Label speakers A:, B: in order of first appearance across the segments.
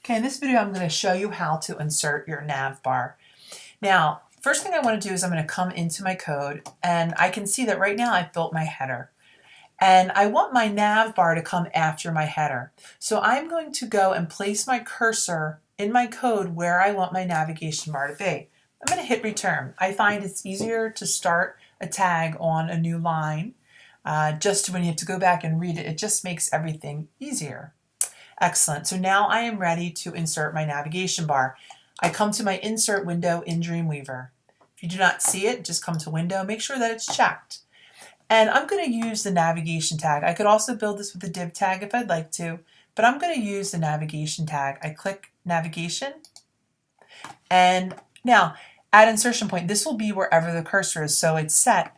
A: Okay, in this video I'm going to show you how to insert your nav bar. Now, first thing I want to do is I'm going to come into my code, and I can see that right now I've built my header. And I want my nav bar to come after my header. So I'm going to go and place my cursor in my code where I want my navigation bar to be. I'm going to hit return. I find it's easier to start a tag on a new line. Just when you have to go back and read it, it just makes everything easier. Excellent. So now I am ready to insert my navigation bar. I come to my insert window in Dreamweaver. If you do not see it, just come to window, make sure that it's checked. And I'm going to use the navigation tag. I could also build this with a div tag if I'd like to, but I'm going to use the navigation tag. I click navigation, and now at insertion point, this will be wherever the cursor is, so it's set.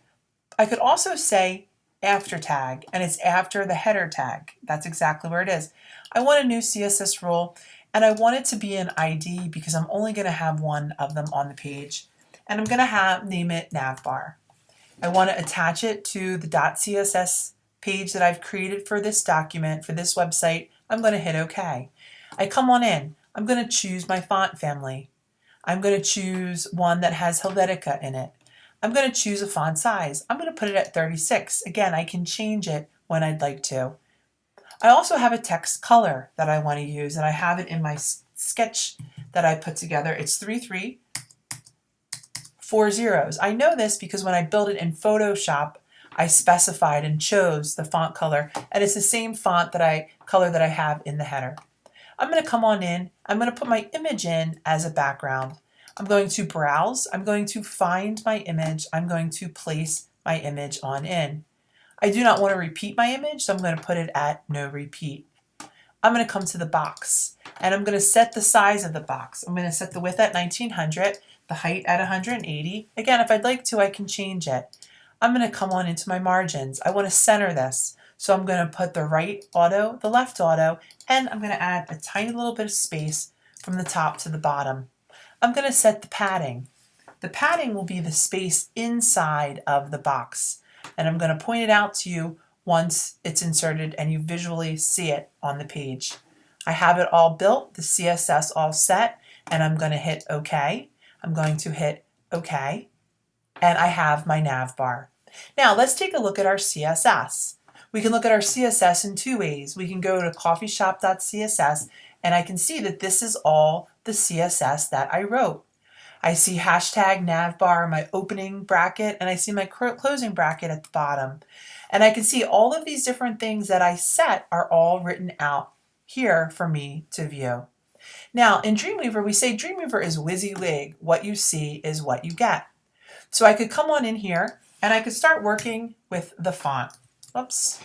A: I could also say after tag, and it's after the header tag. That's exactly where it is. I want a new CSS rule, and I want it to be an ID because I'm only going to have one of them on the page, and I'm going to name it navbar. I want to attach it to the .css page that I've created for this document, for this website. I'm going to hit OK. I come on in. I'm going to choose my font family. I'm going to choose one that has Helvetica in it. I'm going to choose a font size. I'm going to put it at 36. Again, I can change it when I'd like to. I also have a text color that I want to use, and I have it in my sketch that I put together. It's 3340. I know this because when I built it in Photoshop, I specified and chose the font color, and it's the same font color that I have in the header. I'm going to come on in. I'm going to put my image in as a background. I'm going to browse. I'm going to find my image. I'm going to place my image on in. I do not want to repeat my image, so I'm going to put it at no repeat. I'm going to come to the box, and I'm going to set the size of the box. I'm going to set the width at 1900, the height at 180. Again, if I'd like to, I can change it. I'm going to come on into my margins. I want to center this, so I'm going to put the right auto, the left auto, and I'm going to add a tiny little bit of space from the top to the bottom. I'm going to set the padding. The padding will be the space inside of the box, and I'm going to point it out to you once it's inserted and you visually see it on the page. I have it all built, the CSS all set, and I'm going to hit OK. I'm going to hit OK, and I have my nav bar. Now let's take a look at our CSS. We can look at our CSS in two ways. We can go to coffeeshop.css, and I can see that this is all the CSS that I wrote. I see hashtag navbar, my opening bracket, and I see my closing bracket at the bottom. And I can see all of these different things that I set are all written out here for me to view. Now in Dreamweaver, we say Dreamweaver is WYSIWYG. What you see is what you get. So I could come on in here and I could start working with the font. Oops.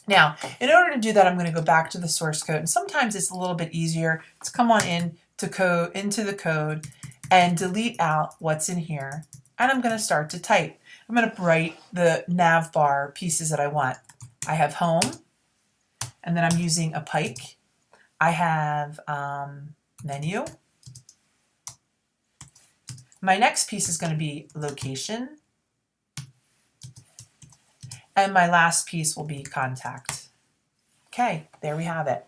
A: Now, in order to do that, I'm going to go back to the source code. And sometimes it's a little bit easier to come on into the code and delete out what's in here. And I'm going to start to type. I'm going to write the nav bar pieces that I want. I have home, and then I'm using a pike. I have menu. My next piece is going to be location. And my last piece will be contact. Okay, there we have it.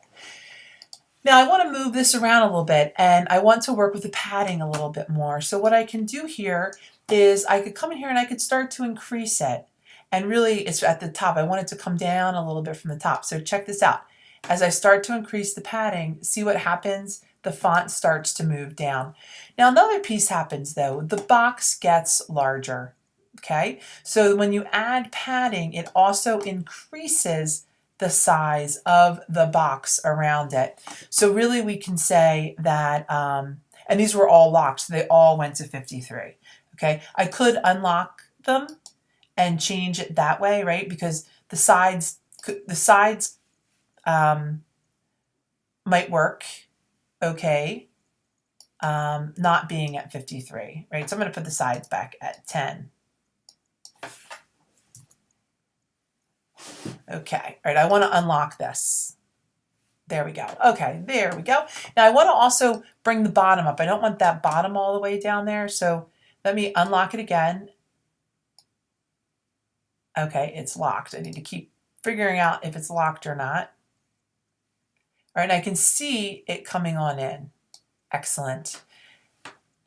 A: Now I want to move this around a little bit, and I want to work with the padding a little bit more. So what I can do here is I could come in here and I could start to increase it. And really it's at the top. I want it to come down a little bit from the top. So check this out. As I start to increase the padding, see what happens? The font starts to move down. Now another piece happens though. The box gets larger. Okay, so when you add padding, it also increases the size of the box around it. So really we can say that, and these were all locked, so they all went to 53. Okay, I could unlock them and change it that way, right? Because the sides might work okay, not being at 53, right? So I'm going to put the sides back at 10. Okay, all right, I want to unlock this. There we go. Okay, there we go. Now I want to also bring the bottom up. I don't want that bottom all the way down there, so let me unlock it again. Okay, it's locked. I need to keep figuring out if it's locked or not. right, and I can see it coming on in. Excellent.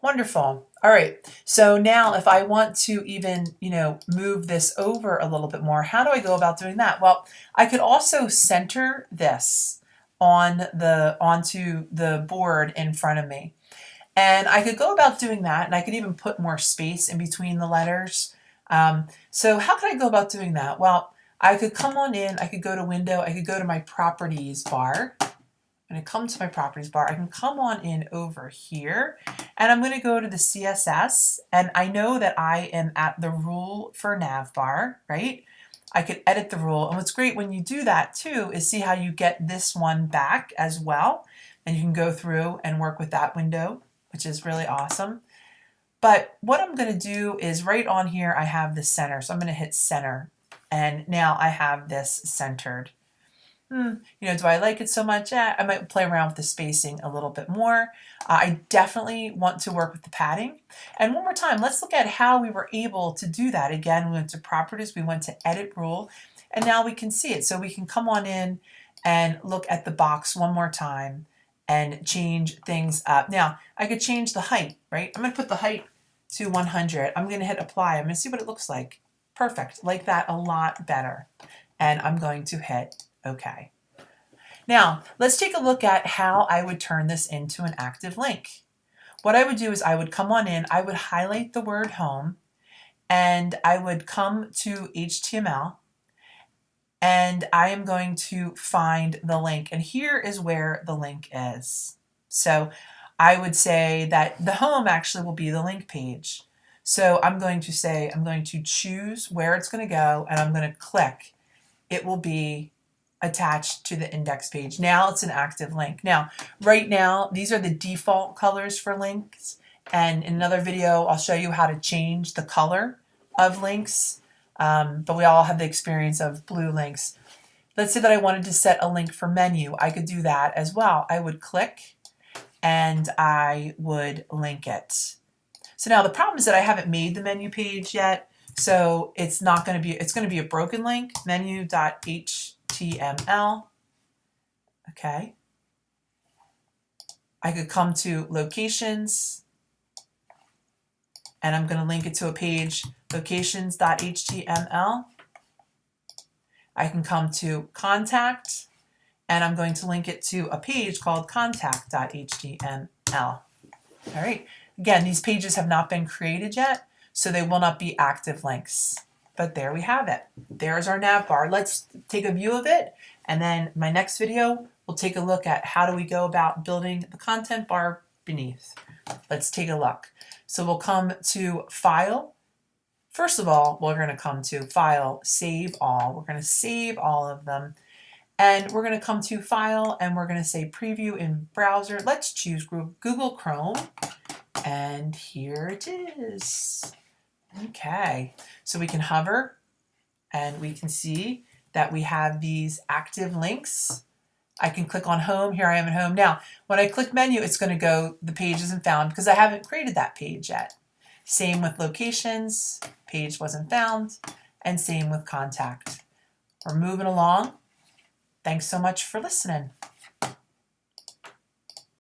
A: Wonderful. All right, so now if I want to even, move this over a little bit more, how do I go about doing that? Well, I could also center this onto the board in front of me. And I could go about doing that, and I could even put more space in between the letters. So how could I go about doing that? Well, I could come on in, I could go to Window, I could go to my Properties bar. I'm going to come to my Properties bar. I can come on in over here, and I'm going to go to the CSS, and I know that I am at the rule for Navbar, right? I could edit the rule, and what's great when you do that too is see how you get this one back as well, and you can go through and work with that window, which is really awesome. But what I'm going to do is right on here I have the center, so I'm going to hit center, and now I have this centered. Do I like it so much? I might play around with the spacing a little bit more. I definitely want to work with the padding. And one more time, let's look at how we were able to do that. Again, we went to Properties, we went to Edit Rule, and now we can see it. So we can come on in and look at the box one more time and change things up. Now, I could change the height, right? I'm going to put the height to 100. I'm going to hit Apply. I'm going to see what it looks like. Perfect. Like that a lot better. And I'm going to hit OK. Now, let's take a look at how I would turn this into an active link. What I would do is I would come on in, I would highlight the word home, and I would come to HTML, and I am going to find the link. And here is where the link is. So I would say that the home actually will be the link page. So I'm going to say, I'm going to choose where it's going to go, and I'm going to click. It will be attached to the index page. Now it's an active link. Now, right now, these are the default colors for links. And in another video, I'll show you how to change the color of links. But we all have the experience of blue links. Let's say that I wanted to set a link for menu. I could do that as well. I would click and I would link it. So now the problem is that I haven't made the menu page yet. So it's not going to be, it's going to be a broken link, menu.html. Okay. I could come to locations and I'm going to link it to a page, locations.html. I can come to contact and I'm going to link it to a page called contact.html. All right. Again, these pages have not been created yet, so they will not be active links. But there we have it. There's our nav bar. Let's take a view of it, and then my next video, we'll take a look at how do we go about building the content bar beneath. Let's take a look. So we'll come to File. First of all, we're going to come to File, Save All. We're going to save all of them. And we're going to come to File, and we're going to say Preview in Browser. Let's choose Google Chrome. And here it is. Okay, so we can hover and we can see that we have these active links. I can click on home. Here I am at home. Now, when I click menu, it's going to go, the page isn't found because I haven't created that page yet. Same with locations, page wasn't found, and same with contact. We're moving along. Thanks so much for listening.